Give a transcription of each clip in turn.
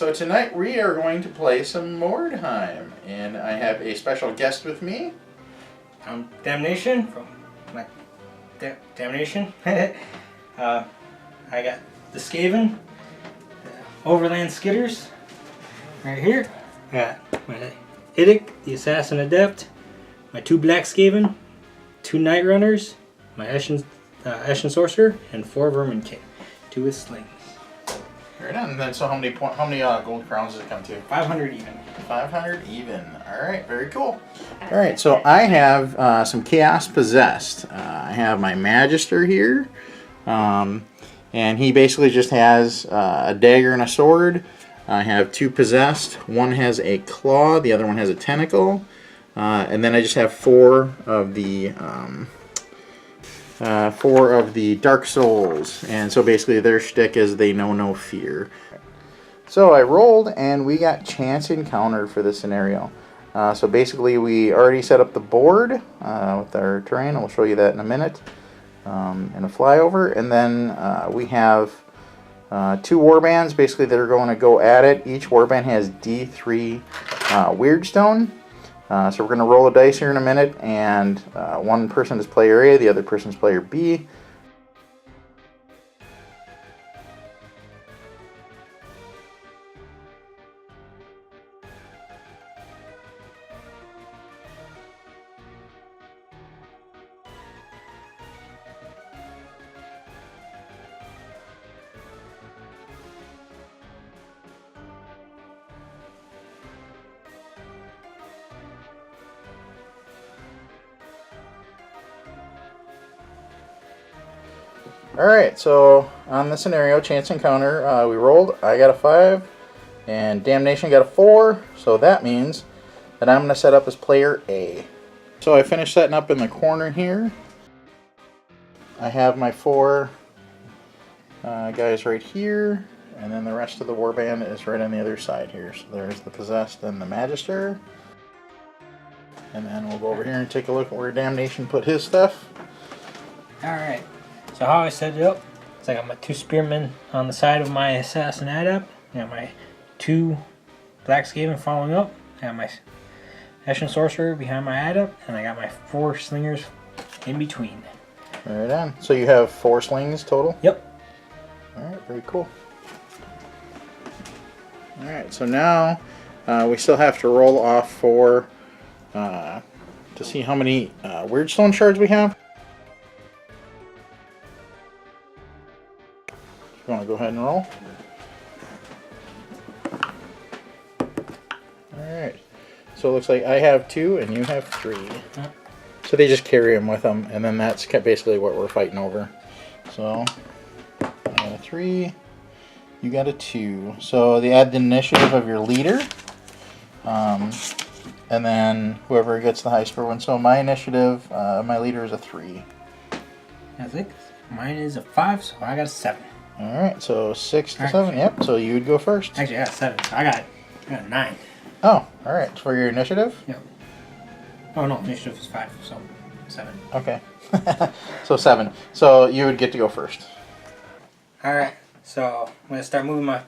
so tonight we are going to play some Mordheim, and I have a special guest with me. I'm Damnnation from Damnnation. I got the Skaven, the Overland Skidders, right here. I got my Arctic, the Assassin Adept, my 2 Black Skaven, 2 Night Runners, my Ashen Sorcerer, and 4 Vermin King, 2 with slings. Right on. And then, so how many gold crowns does it come to? 500 even. 500 even. All right, very cool. All right, so I have some Chaos Possessed. I have my Magister here, and he basically just has a dagger and a sword. I have 2 Possessed. One has a claw, the other one has a tentacle, and then I just have 4 of the Dark Souls, and so basically their shtick is they know no fear. So I rolled, and we got Chance Encounter for this scenario. So basically we already set up the board with our terrain, and we'll show you that in a minute, in a flyover, and then we have 2 warbands basically that are going to go at it. Each warband has D3 Weirdstone. So we're going to roll a dice here in a minute, and one person is player A, the other person is player B. Alright, so on the scenario, Chance Encounter, we rolled. I got a 5, and Damnnation got a 4, so that means that I'm going to set up as player A. So I finished setting up in the corner here. I have my 4 guys right here, and then the rest of the warband is right on the other side here. So there's the Possessed and the Magister. And then we'll go over here and take a look at where Damnnation put his stuff. Alright. So how I set it up, is I got my 2 spearmen on the side of my Assassin Adept, I got my 2 Black Skaven following up, I got my Ashen Sorcerer behind my Adept, and I got my 4 slingers in between. Right on. So you have 4 slings total? Yep. Alright, very cool. Alright, so now we still have to roll off for to see how many Weirdstone shards we have. You want to go ahead and roll? Alright. So it looks like I have 2 and you have 3. So they just carry them with them, and then that's basically what we're fighting over. So I got a 3, you got a 2. So they add the initiative of your leader, and then whoever gets the high score wins. So my initiative, my leader is a 3. I think mine is a 5, so I got a 7. Alright, so 6 to 7, yep, so you would go first. Actually, I got 7, so I got a 9. Oh, alright, for your initiative? Yep. Oh no, initiative is 5, so 7. Okay, so 7. So you would get to go first. Alright, so I'm going to start moving my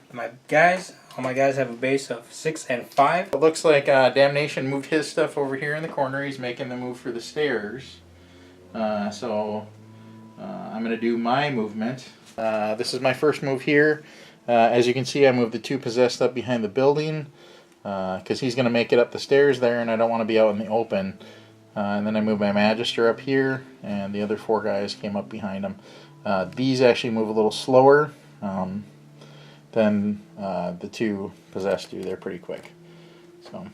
guys. All my guys have a base of 6 and 5. It looks like Damnnation moved his stuff over here in the corner. He's making the move for the stairs. So I'm going to do my movement. This is my first move here. As you can see, I moved the 2 Possessed up behind the building because he's going to make it up the stairs there, and I don't want to be out in the open. And then I moved my Magister up here, and the other 4 guys came up behind him. These actually move a little slower than the 2 Possessed do. They're pretty quick. So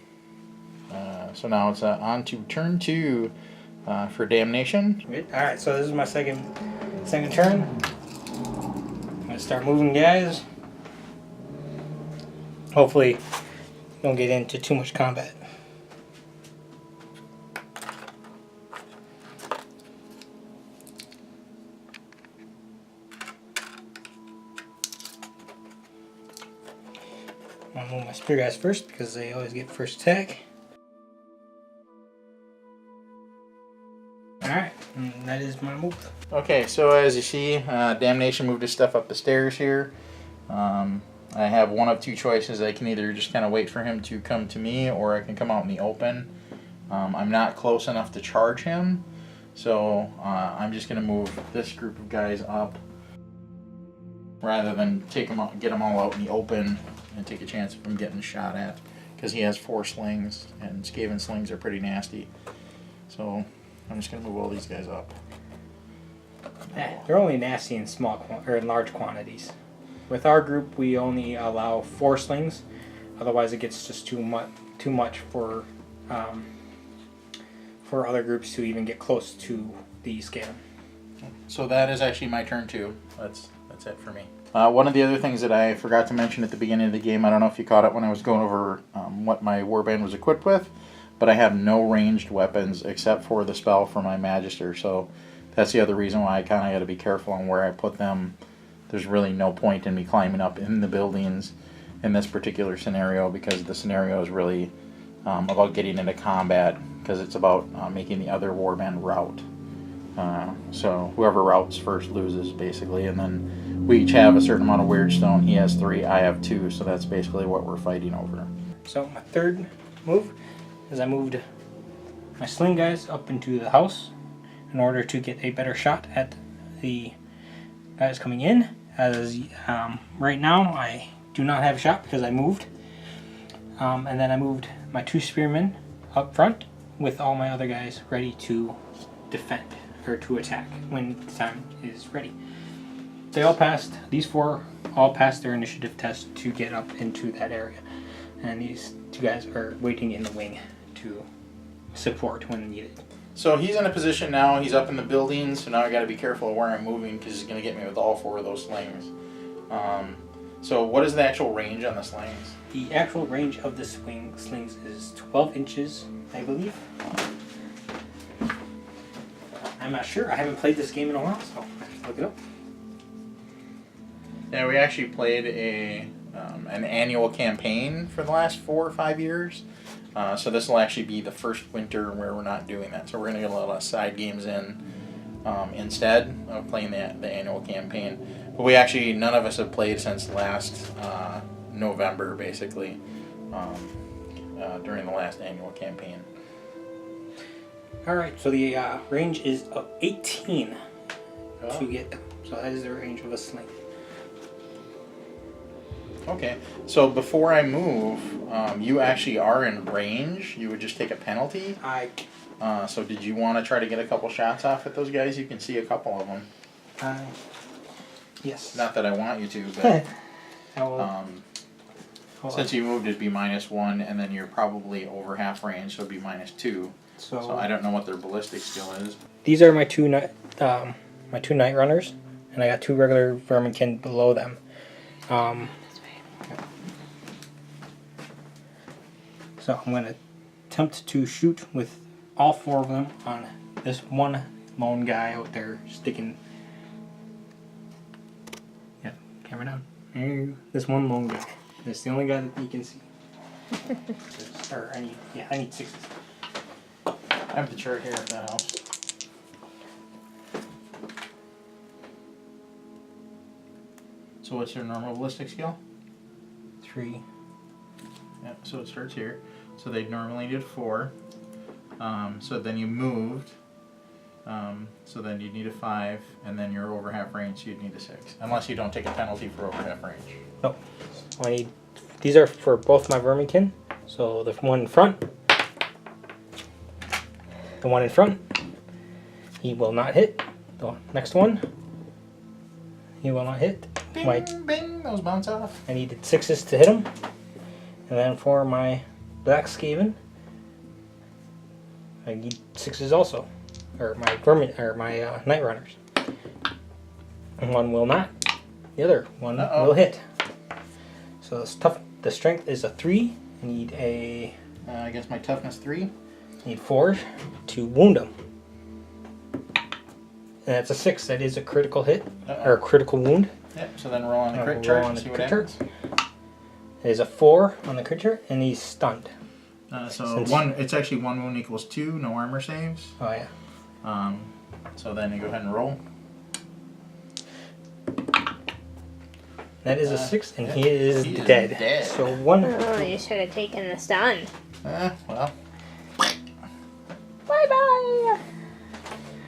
now it's on to turn 2 for Damnnation. Alright, so this is my second turn. I'm going to start moving guys. Hopefully don't get into too much combat. I'm going to move my spear guys first because they always get first attack. Alright, and that is my move. Okay, so as you see, Damnnation moved his stuff up the stairs here. I have one of two choices. I can either just kind of wait for him to come to me, or I can come out in the open. I'm not close enough to charge him, so I'm just going to move this group of guys up rather than get them all out in the open and take a chance of him getting shot at, because he has 4 slings, and Skaven slings are pretty nasty. So I'm just going to move all these guys up. They're only nasty in in large quantities. With our group, we only allow 4 slings. Otherwise, it gets just too much for other groups to even get close to the Skaven. So that is actually my turn too. That's it for me. One of the other things that I forgot to mention at the beginning of the game, I don't know if you caught it when I was going over what my warband was equipped with, but I have no ranged weapons except for the spell for my Magister. So that's the other reason why I kind of got to be careful on where I put them. There's really no point in me climbing up in the buildings in this particular scenario, because the scenario is really about getting into combat, because it's about making the other warband rout. So whoever routs first loses, basically, and then we each have a certain amount of weird stone. He has 3, I have 2, so that's basically what we're fighting over. So my third move is I moved my sling guys up into the house in order to get a better shot at the guys coming in. As right now I do not have a shot because I moved, and then I moved my 2 spearmen up front with all my other guys ready to defend or to attack when the time is ready. They all passed, these 4 all passed their initiative test to get up into that area, and these 2 guys are waiting in the wing to support when needed. So he's in a position now, he's up in the buildings, so now I got to be careful of where I'm moving, because he's going to get me with all 4 of those slings. So what is the actual range on the slings? The actual range of the slings is 12 inches, I believe. I'm not sure. I haven't played this game in a while, so I have to look it up. Yeah, we actually played an annual campaign for the last 4 or 5 years. So this will actually be the first winter where we're not doing that. So we're going to get a lot of side games in instead of playing the annual campaign. But we actually, none of us have played since last November, basically, during the last annual campaign. Alright, so the range is of 18 to get them. So that is the range of a sling. Okay, so before I move, you actually are in range. You would just take a penalty. So did you want to try to get a couple shots off at those guys? You can see a couple of them. Yes. Not that I want you to, but since you moved, it'd be -1, and then you're probably over half range, so it'd be -2. So I don't know what their ballistic skill is. These are my two night runners, and I got 2 regular verminkin below them. So I'm going to attempt to shoot with all 4 of them on this one lone guy out there sticking. Yeah, camera down. This one lone guy. That's the only guy that you can see. I need 6. I have the chart here if that helps. So what's your normal ballistic skill? 3. Yep, so it starts here. So they normally did 4. So then you moved. So then you'd need a 5, and then you're over half range, so you'd need a 6. Unless you don't take a penalty for over half range. No. These are for both my verminkin. So the one in front. The one in front. He will not hit. The next one. He will not hit. Bing, bing, those bounce off. I needed 6s to hit him. And then for my black Skaven, I need 6s also. Or my night runners. And one will not. The other one will hit. So the strength is a 3. I need a... I guess my toughness 3. I need 4 to wound him. And that's a 6. That is a critical hit. Or a critical wound. Yep, so then roll on the crit chart and see what happens. It is a 4 on the crit chart, and he's stunned. It's actually 1 wound equals 2, no armor saves. Oh yeah. So then you go ahead and roll. That is a 6, and he is dead. So 1. Oh, you should have taken the stun. Well. Bye-bye.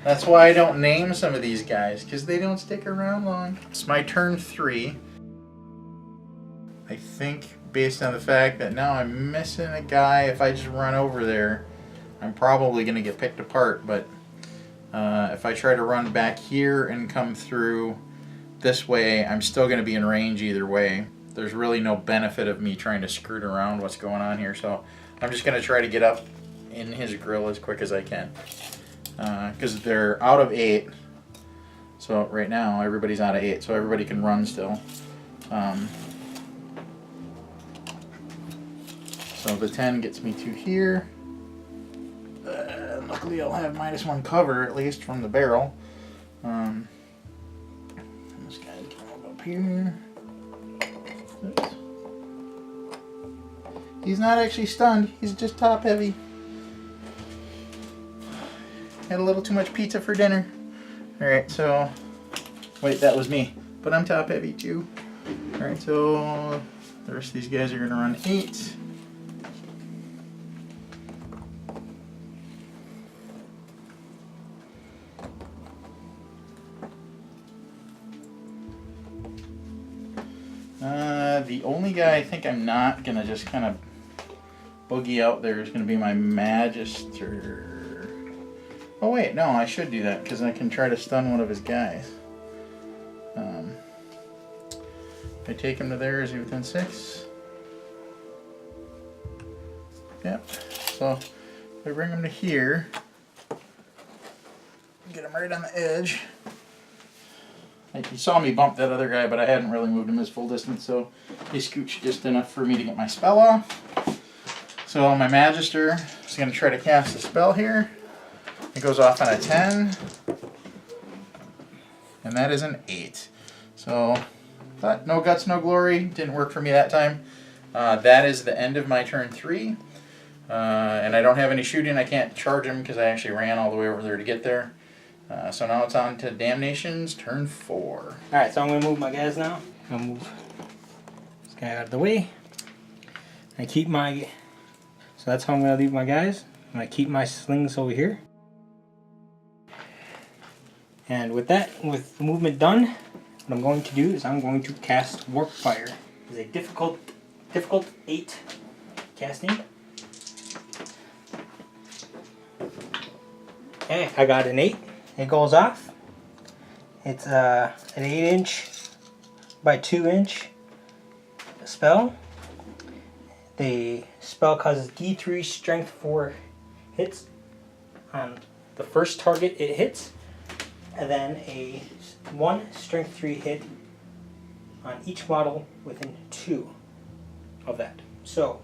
That's why I don't name some of these guys, because they don't stick around long. It's my turn 3. I think based on the fact that now I'm missing a guy, if I just run over there, I'm probably going to get picked apart. But if I try to run back here and come through this way, I'm still going to be in range either way. There's really no benefit of me trying to skirt around what's going on here. So I'm just going to try to get up in his grill as quick as I can. Because they're out of 8. So right now everybody's out of 8, so everybody can run still. So the 10 gets me to here. Luckily I'll have -1 cover at least from the barrel. This guy can up here. Oops. He's not actually stunned, he's just top heavy. Had a little too much pizza for dinner. Alright, so... Wait, that was me. But I'm top heavy too. Alright, so... The rest of these guys are going to run 8. The only guy I think I'm not going to just kind of boogie out there is going to be my Magister. Oh wait, no, I should do that because I can try to stun one of his guys. If I take him to there, is he within 6? Yep. So if I bring him to here, get him right on the edge. You saw me bump that other guy, but I hadn't really moved him his full distance, so he scooched just enough for me to get my spell off. So my Magister is going to try to cast a spell here. It goes off on a 10. And that is an 8. So, but no guts, no glory. Didn't work for me that time. That is the end of my turn 3. And I don't have any shooting. I can't charge him because I actually ran all the way over there to get there. So now it's on to Damnnation's turn 4. Alright, so I'm going to move my guys now. I'm going to move this guy out of the way. I keep my... So that's how I'm going to leave my guys. I'm going to keep my slings over here. And with that, with the movement done, what I'm going to do is I'm going to cast Warp Fire. It's a difficult 8 casting. Okay, I got an 8. It goes off. It's an 8-inch by 2-inch spell. The spell causes D3 strength 4 hits on the first target it hits, and then a 1 strength 3 hit on each model within 2 of that. So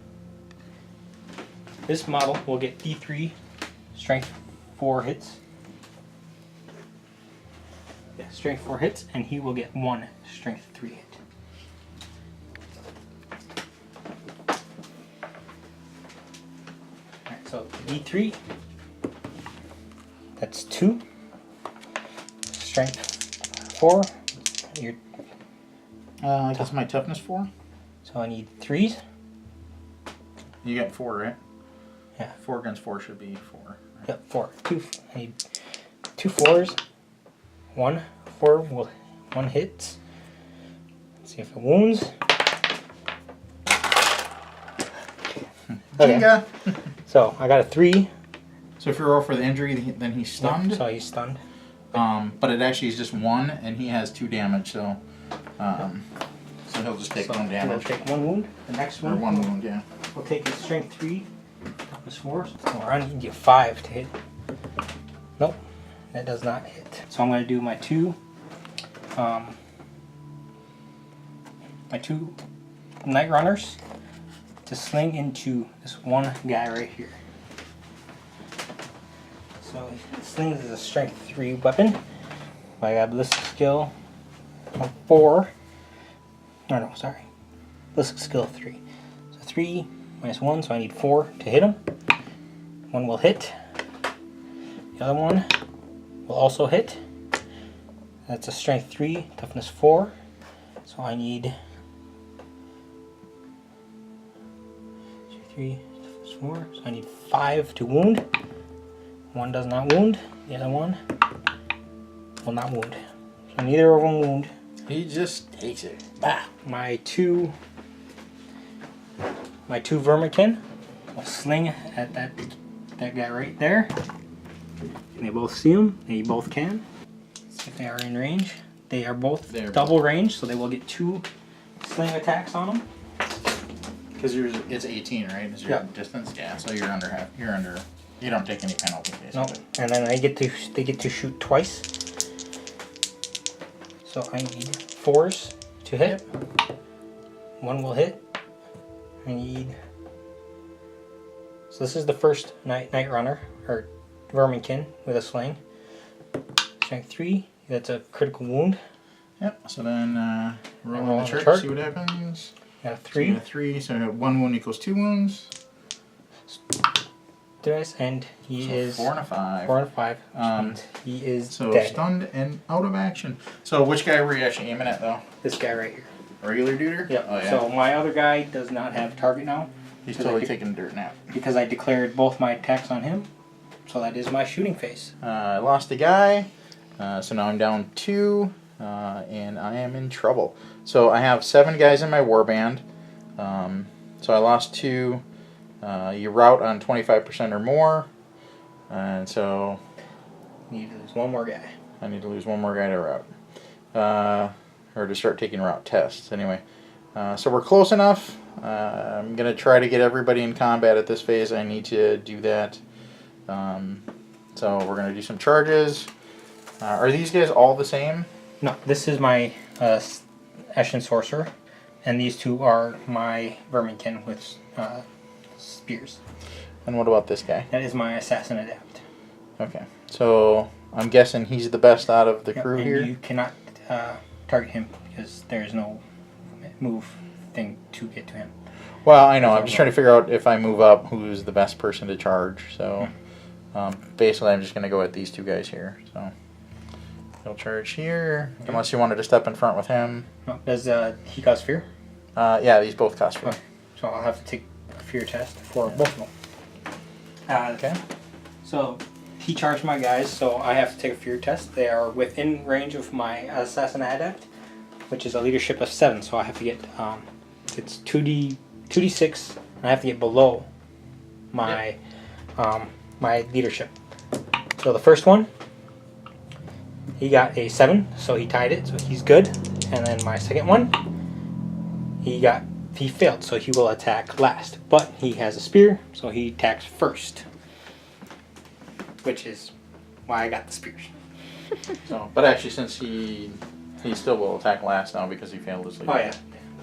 this model will get D3 strength 4 hits. Yeah, strength 4 hits, and he will get 1 strength 3 hit. Alright, so D3, that's 2. Strength 4. Your I guess my toughness 4. So I need 3s. You got 4, right? Yeah. 4 against 4 should be 4. Right? Yep, 4. I need 2 4s. 1 4 will 1 hits. Let's see if it wounds. Okay. So I got a 3. So if you roll for the injury, then he's stunned. Yep, so he's stunned. But it actually is just 1, and he has 2 damage. So, so he'll just take 1 damage. He'll take 1 wound. The next one. Or 1 wound, yeah. We'll take his strength 3 plus 4. So I need you 5 to hit. Nope, that does not hit. So I'm going to do my 2 Night Runners to sling into this one guy right here. So slings is a strength 3 weapon. I got ballistic skill 4. No, sorry. Ballistic skill 3. So 3 minus 1, so I need 4 to hit him. 1 will hit. The other one will also hit. That's a strength 3, toughness 4. So I need 3, 4. So I need 5 to wound. One does not wound. The other one will not wound. So neither of them wound. He just takes it. Bah! My two vermican will sling at that guy right there. Can they both see him? They both can. If they are in range, they are both double range, so they will get 2 sling attacks on them. Because it's 18, right? Is your distance? Yeah. So you're under half. You're under. You don't take any penalty, basically. No, and then they get to shoot twice. So I need 4s to hit. 1 will hit. I need. So this is the first night runner or verminkin with a sling. Strength 3. That's a critical wound. Yep. So then roll on the chart, see what happens. Got a 3. So got a 3. So 1 wound equals 2 wounds. And he so is 4 and a 5. 4 and a 5. And he is so dead. Stunned and out of action. So which guy were you actually aiming at though? This guy right here. Regular duder? Yep. Oh, yeah. So my other guy does not have target now. He's totally taking a dirt nap. Because I declared both my attacks on him. So that is my shooting phase. I lost a guy. So now I'm down 2. And I am in trouble. So I have 7 guys in my warband. So I lost 2. You rout on 25% or more. And so You need to lose 1 more guy. I need to lose 1 more guy to rout. Or to start taking route tests. Anyway. So we're close enough. I'm going to try to get everybody in combat at this phase. I need to do that. So we're going to do some charges. Are these guys all the same? No, this is my Ashen Sorcerer. And these 2 are my Verminkin with spears. And what about this guy? That is my Assassin Adept. Okay. So I'm guessing he's the best out of the crew and here? You cannot target him because there is no move thing to get to him. Well, I know. I'm just trying to figure out if I move up, who's the best person to charge. So basically, I'm just going to go at these 2 guys here. So he'll charge here, unless you wanted to step in front with him. No, does he cause fear? Yeah, these both cost fear. Okay. So I'll have to take a fear test for both of them. Okay. So he charged my guys, so I have to take a fear test. They are within range of my Assassin Adept, which is a leadership of 7. So I have to get it's 2d6, and I have to get below my my leadership. So the first one, he got a 7, so he tied it, so he's good. And then my second one, he failed, so he will attack last. But he has a spear, so he attacks first. Which is why I got the spears. So, but actually, since he still will attack last now because he failed his lead. Oh yeah.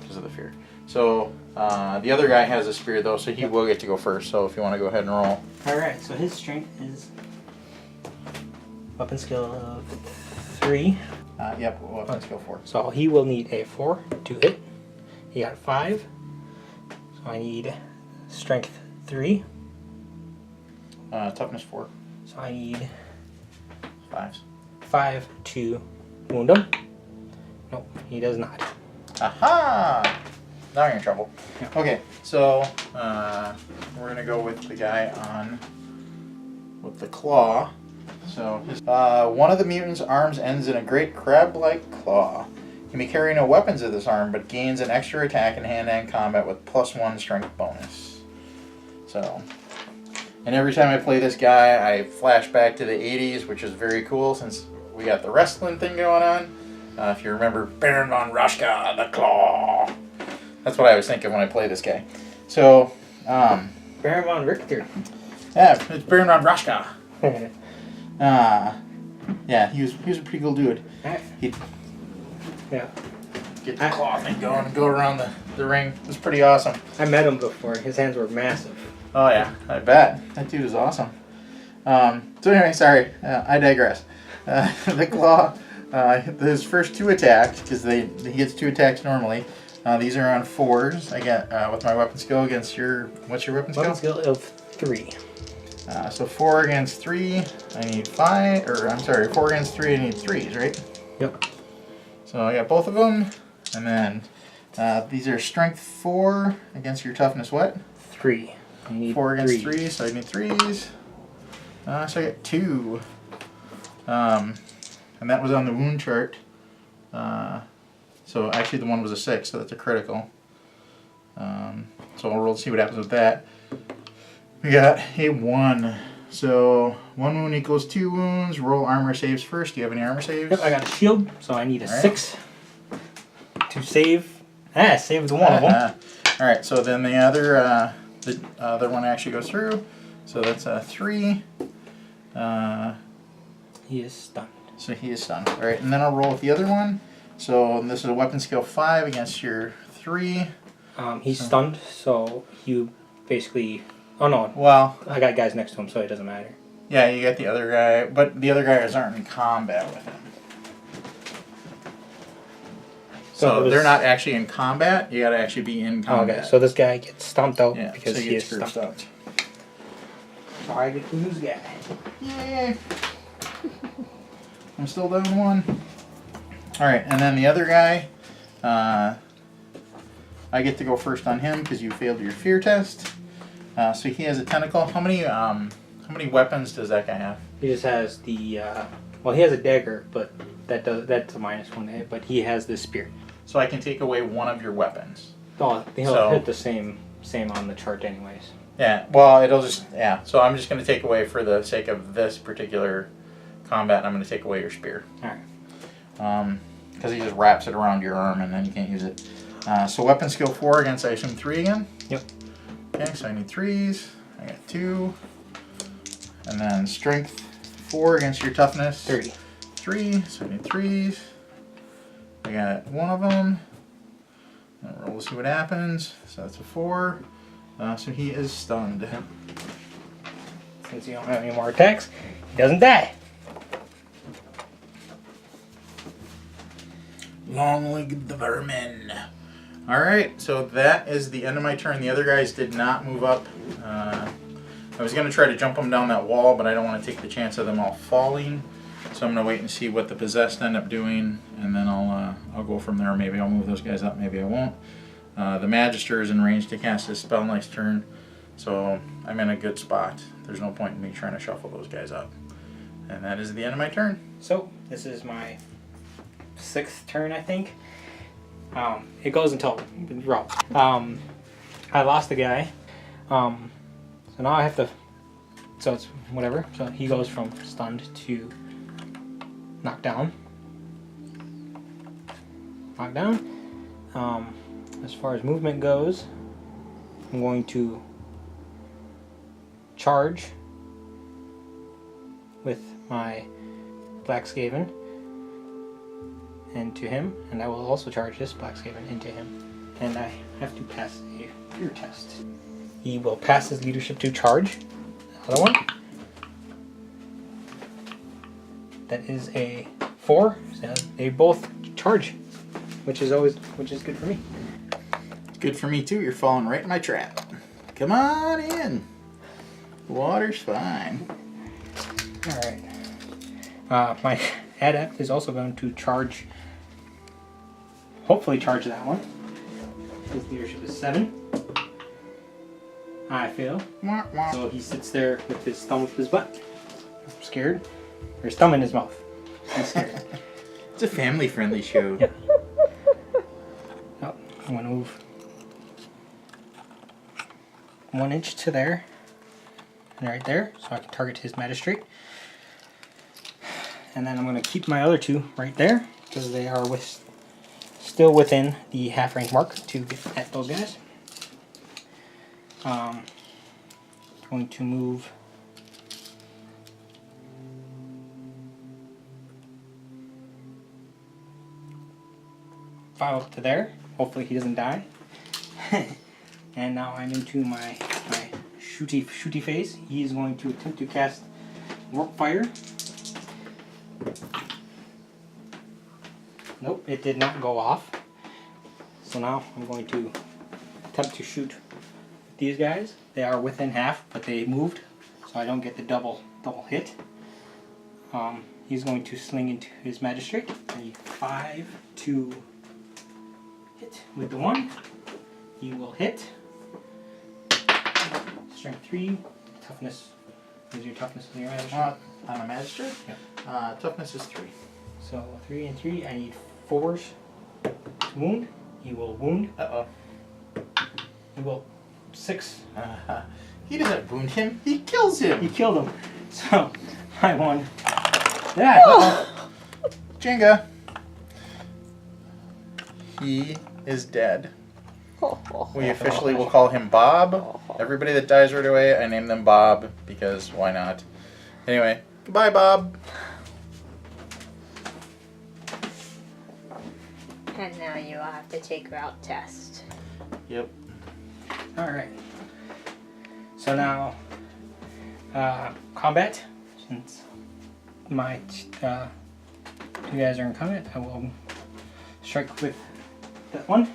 Because of the fear. So the other guy has a spear though, so he will get to go first. So if you want to go ahead and roll. Alright, so his strength is weapon skill of 3. Yep, weapon skill 4. So he will need a 4 to hit. He got 5. So I need strength 3. Toughness 4. So I need 5s. 5 to wound him. Nope, he does not. Aha! Now you're in trouble. Yeah. Okay, so we're gonna go with the guy with the claw. So one of the mutant's arms ends in a great crab-like claw. He may carry no weapons of this arm, but gains an extra attack in hand-to-hand combat with +1 strength bonus. So, and every time I play this guy, I flash back to the 80s, which is very cool since we got the wrestling thing going on. If you remember Baron von Raschka, the Claw. That's what I was thinking when I play this guy. So, Baron von Richter. yeah, it's Baron von Raschka. Yeah, he was a pretty cool dude. He'd Yeah. get the claw thing going and go around the ring. It was pretty awesome. I met him before. His hands were massive. Oh yeah, I bet. That dude is awesome. So anyway, sorry, I digress. The claw, his first 2 attacks, because he gets 2 attacks normally. These are on 4s. I get with my weapon skill against your, what's your weapon skill? Weapon skill of 3. So 4 against 3, I need 5, or I'm sorry, 4 against 3, I need 3s, right? Yep. So I got both of them. And then these are strength 4 against your toughness what? 3. I need 4 against 3. 3, so I need 3s. So I get 2. And that was on the wound chart. So actually the one was a 6, so that's a critical. So I'll roll to see what happens with that. We got a 1. So 1 wound equals 2 wounds. Roll armor saves first. Do you have any armor saves? Yep, I got a shield, so I need a 6 to save. Save one of them. Alright, so then the other one actually goes through. So that's a 3. He is stunned. So he is stunned. Alright, and then I'll roll with the other one. So this is a weapon skill 5 against your 3. He's stunned, so you basically... Oh no, well, I got guys next to him, so it doesn't matter. Yeah, you got the other guy, but the other guys aren't in combat with him. So they're not actually in combat, you gotta actually be in combat. Okay, so this guy gets stomped out because so he is stumped. So I get to lose guy. Yay! I'm still down 1. Alright, and then the other guy, I get to go first on him because you failed your fear test. So he has a tentacle. How many weapons does that guy have? He just has the well, he has a dagger, but that's a -1 hit. But he has the spear. So I can take away one of your weapons. Oh, he'll hit the same on the chart anyways. Yeah. Well, it'll just So I'm just going to take away for the sake of this particular combat. I'm going to take away your spear. All right. Because he just wraps it around your arm and then you can't use it. So weapon skill 4 against, I assume, 3 again. Yep. Okay, so I need 3s. I got 2. And then strength 4 against your toughness. 30. 3, so I need 3s. I got 1 of them. I'll roll to see what happens. So that's a 4. So he is stunned. Yep. Since you don't have any more attacks, he doesn't die. Long live the vermin. Alright, so that is the end of my turn. The other guys did not move up. I was going to try to jump them down that wall, but I don't want to take the chance of them all falling. So I'm going to wait and see what the possessed end up doing, and then I'll go from there. Maybe I'll move those guys up, maybe I won't. The Magister is in range to cast his spell next turn, so I'm in a good spot. There's no point in me trying to shuffle those guys up. And that is the end of my turn. So this is my 6th turn, I think. It goes until roll. I lost the guy. So now I have to. So it's whatever. So he goes from stunned to knocked down. Knocked down. As far as movement goes, I'm going to charge with my Black Skaven into him, and I will also charge this Black Skaven into him. And I have to pass a fear test. He will pass his leadership to charge. Another one. That is a 4. So they both charge, which is good for me. It's good for me too. You're falling right in my trap. Come on in. Water's fine. All right. My adept is also going to charge. Hopefully charge that one. His leadership is 7. I fail. So he sits there with his thumb up his butt. I'm scared. Or his thumb in his mouth. He's scared. It's a family-friendly show. Yep. Oh, I'm going to move 1 inch to there. And right there. So I can target his magistrate. And then I'm going to keep my other 2 right there. Because they are still within the half-rank mark to get at those guys. Going to move up to there. Hopefully he doesn't die. And now I'm into my shooty phase. He is going to attempt to cast Warp Fire. Nope, it did not go off. So now I'm going to attempt to shoot these guys. They are within half, but they moved, so I don't get the double hit. He's going to sling into his magistrate. I need 5 to hit with the 1. He will hit. Strength 3. Toughness. What is your toughness in your magistrate? On a magistrate? Yep. Toughness is 3. So 3 and 3. I need 4s to wound. He will wound. Uh-oh. He will 6. He doesn't wound him. He kills him. He killed him. So I won that. Oh. Jenga. He is dead. We officially will call him Bob. Everybody that dies right away, I name them Bob because why not? Anyway, goodbye, Bob. And now you will have to take route test. Yep. Alright. So now, combat. Since my two guys are in combat, I will strike with that one.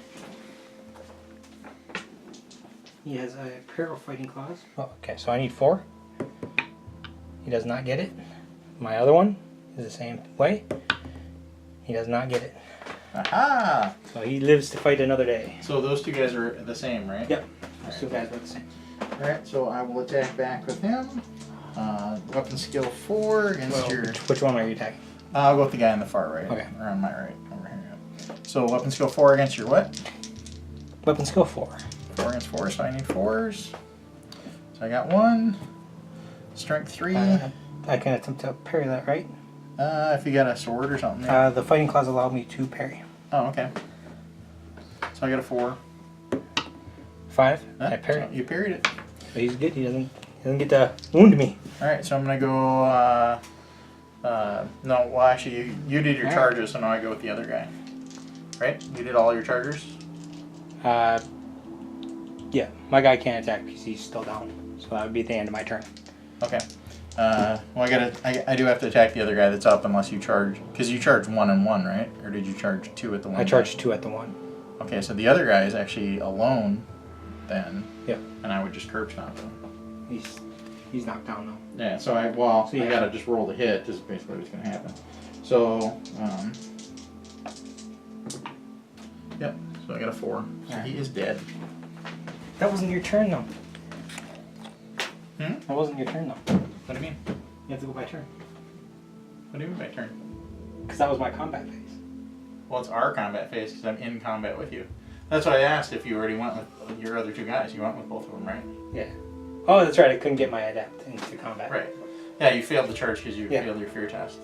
He has a pair of fighting claws. Oh, okay, so I need 4. He does not get it. My other one is the same way. He does not get it. Aha! So he lives to fight another day. So those two guys are the same, right? Yep. Those two guys are the same. Alright, so I will attack back with him. Weapon skill 4 against your... Which one are you attacking? I'll go with the guy on the far right. Okay. Or on my right. Over here. Yep. So weapon skill 4 against your what? Weapon skill 4. 4 against 4, so I need 4s. So I got 1. Strength 3. I can attempt to parry that, right? If you got a sword or something. Yeah. The fighting claws allow me to parry. Oh, okay. So I got a 4. 5. Huh? I parry. So you parried it. But he's good. He doesn't get to wound me. Alright, so I'm going to go... no, well actually you did your Alright. charges, so now I go with the other guy. Right? You did all your charges? Yeah. My guy can't attack because he's still down. So that would be the end of my turn. Okay. Well, I do have to attack the other guy that's up unless you charge, because you charged 1 and 1, right? Or did you charge 2 at the one? I charged 2 at the 1. Okay, so the other guy is actually alone, then. Yeah. And I would just curb stomp him. He's knocked down though. Yeah. So I yeah. gotta just roll the hit. Is basically what's gonna happen. So yep. So I got a 4. So he is dead. That wasn't your turn though. Hmm? That wasn't your turn though. What do you mean? You have to go by turn. What do you mean by turn? Because that was my combat phase. Well, it's our combat phase because I'm in combat with you. That's why I asked if you already went with your other 2 guys. You went with both of them, right? Yeah. Oh, that's right. I couldn't get my adept into combat. Right. Yeah, you failed the charge because you Yeah. failed your fear test.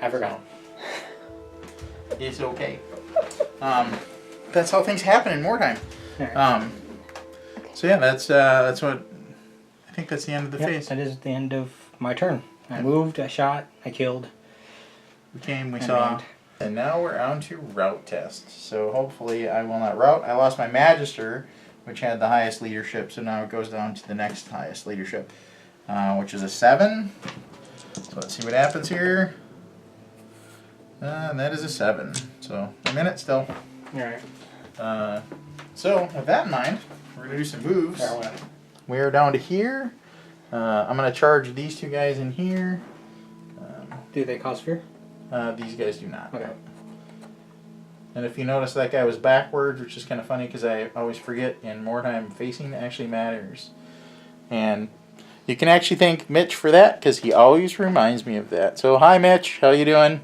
I forgot. It's okay. That's how things happen in Mordheim. Alright. So yeah, that's what I think that's the end of the Yep, phase. that is the end of my turn. I moved, I shot, I killed. We came, we And saw, aimed. and now we're on to route test. So hopefully I will not route. I lost my Magister, which had the highest leadership, so now it goes down to the next highest leadership, which is a 7. So let's see what happens here. And that is a 7. So I'm in it still. Alright. So with that in mind, we're gonna do some moves. We are down to here. I'm gonna charge these 2 guys in here. Do they cause fear? These guys do not. Okay. And if you notice, that guy was backwards, which is kind of funny because I always forget in Mordheim, facing actually matters. And you can actually thank Mitch for that because he always reminds me of that. So hi Mitch, how you doing?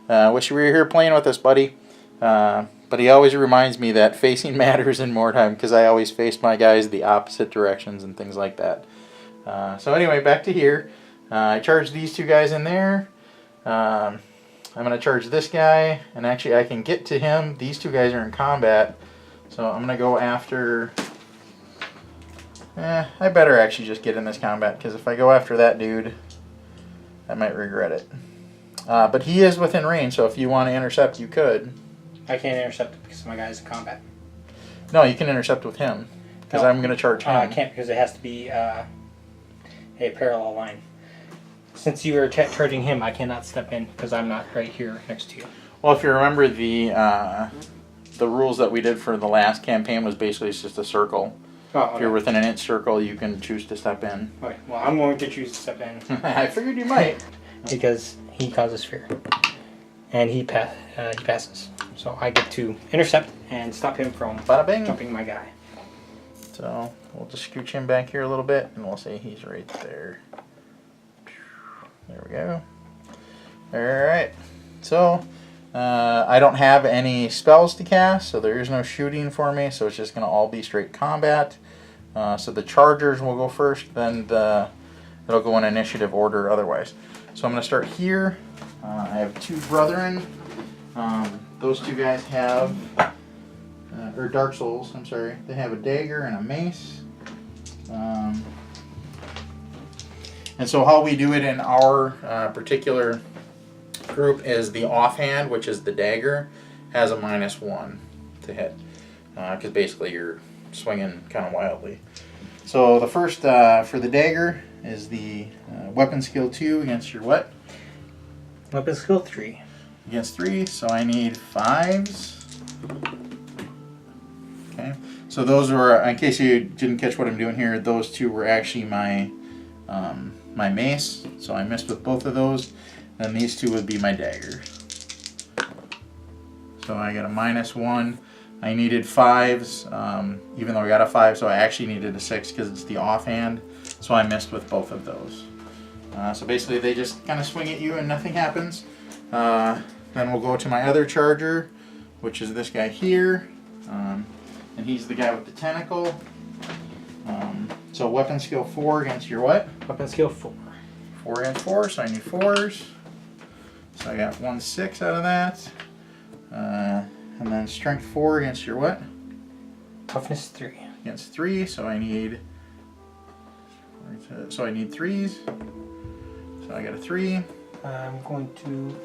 Wish you were here playing with us, buddy. But he always reminds me that facing matters in Mordheim because I always face my guys the opposite directions and things like that. So anyway, back to here. I charged these 2 guys in there. I'm going to charge this guy, and actually I can get to him. These 2 guys are in combat, so I'm going to go after... I better actually just get in this combat, because if I go after that dude, I might regret it. But he is within range, so if you want to intercept, you could. I can't intercept because my guy's in combat. No, you can intercept with him, because No. I'm going to charge him. I can't because it has to be a parallel line. Since you are charging him, I cannot step in because I'm not right here next to you. Well, if you remember, the rules that we did for the last campaign was basically it's just a circle. Oh, okay. If you're within an inch circle, you can choose to step in. Okay, well, I'm going to choose to step in I figured you might. because he causes fear. and he passes. So I get to intercept and stop him from Bada bing. jumping my guy. So we'll just scooch him back here a little bit, and we'll say he's right there. There we go. Alright, so I don't have any spells to cast, so there is no shooting for me, so it's just going to all be straight combat. So the chargers will go first, then it'll go in initiative order otherwise. So I'm going to start here. I have two brethren. Those two guys have, or Dark Souls, I'm sorry. They have a dagger and a mace. And so how we do it in our particular group is the offhand, which is the dagger, has a -1 to hit. Because basically you're swinging kind of wildly. So the first for the dagger is the weapon skill 2 against your what? Weapon skill 3. Against 3, so I need 5s. Okay, so those were, in case you didn't catch what I'm doing here, those two were actually my my mace, so I missed with both of those. And these two would be my daggers. So I got a -1. I needed 5s, even though I got a 5, so I actually needed a 6 because it's the offhand. So I missed with both of those. So basically they just kind of swing at you and nothing happens. Then we'll go to my other charger, which is this guy here. And he's the guy with the tentacle. So weapon skill 4 against your what? Weapon skill 4. 4 against 4, so I need 4s. So I got 1 6 out of that. And then strength 4 against your what? Toughness 3. Against 3, so I need 3s. So I got a 3. I'm going to.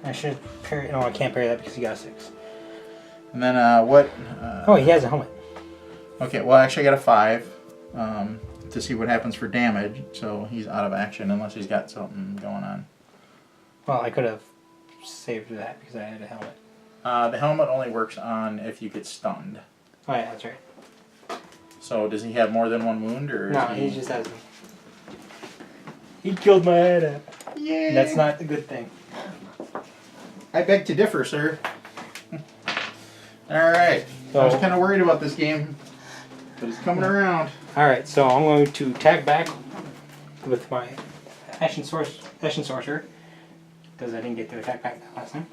I should parry. No, I can't parry that because he got a 6. And then what? Oh, he has a helmet. Okay, well actually I got a 5 to see what happens for damage. So he's out of action unless he's got something going on. Well, I could have saved that because I had a helmet. The helmet only works on if you get stunned. Oh yeah, that's right. So does he have more than 1 wound, or? No, he just has. He killed my head up. Yay! That's not a good thing. I beg to differ, sir. Alright. So, I was kind of worried about this game, but it's coming around. Alright, so I'm going to attack back with my Ashen Sorcerer. Because I didn't get to attack back that last time.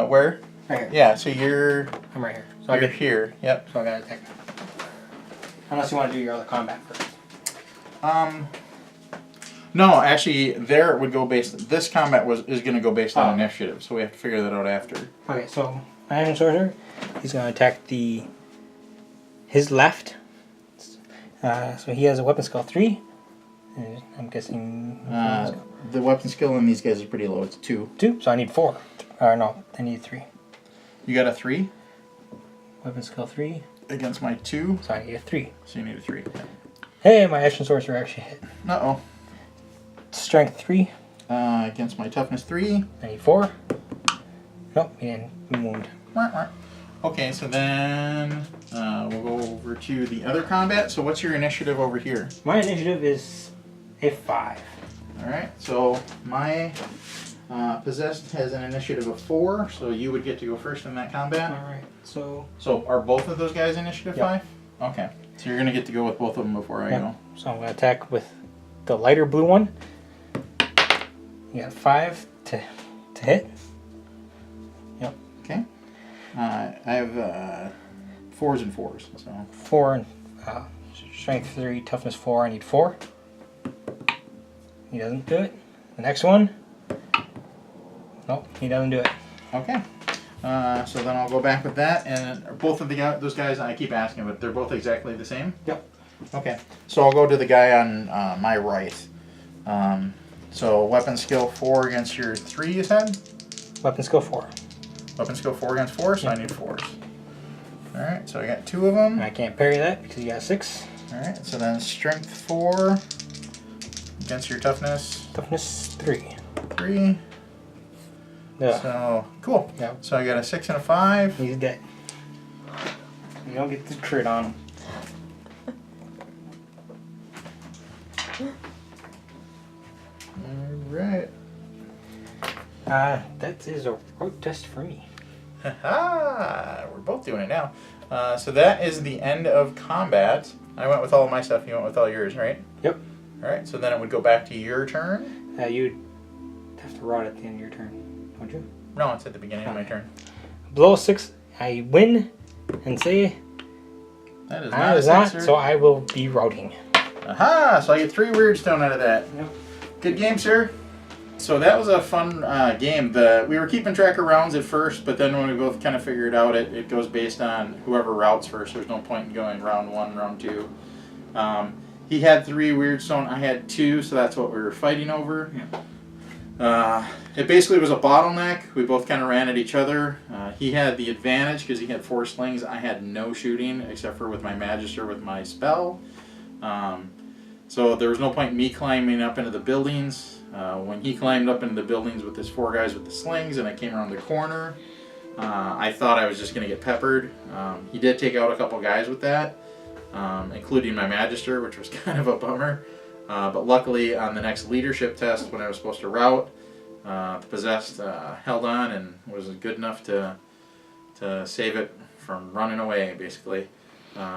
Where? Right here. Yeah, so you're... I'm right here. So you're here, yep. So I gotta attack back. Unless you want to do your other combat first. No, actually, there it would go based... This combat is going to go based on initiative, so we have to figure that out after. Okay, so my Ashen Sorcerer, he's going to attack his left. So he has a weapon skill 3. And I'm guessing... the weapon skill in these guys is pretty low. It's 2. 2? So I need 4. Or no, I need 3. You got a 3? Weapon skill 3. Against my 2? So I need a 3. So you need a 3. Yeah. Hey, my Ashen Sorcerer actually hit. Uh-oh. Strength 3. Against my toughness 3. I need 4. Nope, he didn't wound. Okay, so then we'll go over to the other combat. So what's your initiative over here? My initiative is a 5. Alright, so my Possessed has an initiative of 4, so you would get to go first in that combat. Alright, so... So are both of those guys initiative Yep. 5? Okay, so you're going to get to go with both of them before I go. So I'm going to attack with the lighter blue one. You got 5 to hit. Yep. Okay. I have 4s and 4s. So 4 and strength 3, toughness 4. I need 4. He doesn't do it. The next one. Nope, he doesn't do it. okay. So then I'll go back with that, and both of those guys I keep asking, but they're both exactly the same. Yep. Okay. So I'll go to the guy on my right. So weapon skill 4 against your 3, you said? Weapon skill 4. Weapon skill 4 against 4, so I need 4s. Alright, so I got 2 of And them. I can't parry that because you got 6. Alright, so then strength 4 against your toughness Toughness 3. 3. Yeah. So, cool. Yeah. So I got a 6 and a 5. He's dead. You don't get the crit on him. Alright. That is a route test for me. Haha, we're both doing it now. So that is the end of combat. I went with all of my stuff, you went with all yours, right? Yep. Alright, so then it would go back to your turn. You'd have to route at the end of your turn, don't you? No, it's at the beginning of my turn. Below 6, I win and say That is I not a was not, sixer. so I will be routing. Aha! So I get 3 weird stone out of that. Yep. Good game, sir. So that was a fun game. We were keeping track of rounds at first, but then when we both kind of figured out it goes based on whoever routes first. There's no point in going round 1, round 2. He had 3 weird stone. I had 2, so that's what we were fighting over. Yeah. It basically was a bottleneck. We both kind of ran at each other. He had the advantage because he had 4 slings. I had no shooting except for with my Magister with my spell. So there was no point in me climbing up into the buildings. When he climbed up into the buildings with his 4 guys with the slings and I came around the corner, I thought I was just going to get peppered. He did take out a couple guys with that, including my Magister, which was kind of a bummer. But luckily on the next leadership test when I was supposed to route, the Possessed held on and was good enough to save it from running away, basically.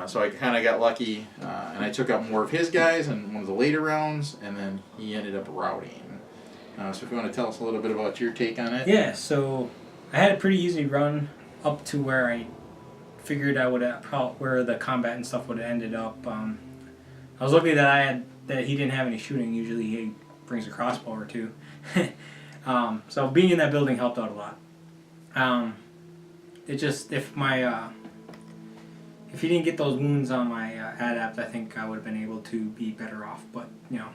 So I kind of got lucky, and I took out more of his guys in one of the later rounds, and then he ended up routing. So if you want to tell us a little bit about your take on it. Yeah, so I had a pretty easy run up to where I figured I would where the combat and stuff would have ended up. I was lucky that he didn't have any shooting. Usually he brings a crossbow or 2. So being in that building helped out a lot. It just if he didn't get those wounds on my adept, I think I would have been able to be better off. But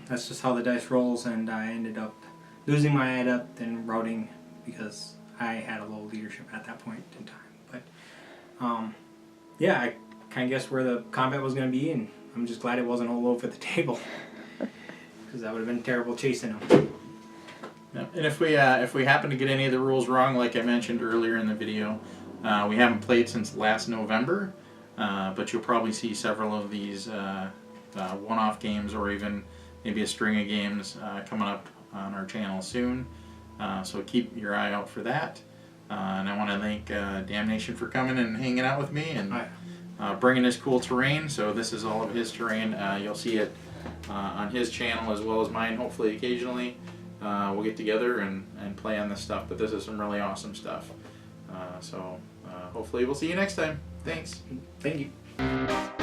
that's just how the dice rolls, and I ended up losing my adept and routing because I had a low leadership at that point in time. But yeah, I kind of guessed where the combat was going to be, and I'm just glad it wasn't all over the table because that would have been terrible chasing him. Yeah. And if we happen to get any of the rules wrong, like I mentioned earlier in the video, we haven't played since last November, but you'll probably see several of these one-off games or even maybe a string of games coming up on our channel soon. So keep your eye out for that. And I want to thank Damnnation for coming and hanging out with me and bringing this cool terrain. So this is all of his terrain. You'll see it on his channel as well as mine, hopefully occasionally. We'll get together and play on this stuff, but this is some really awesome stuff. So hopefully we'll see you next time. Thanks. Thank you.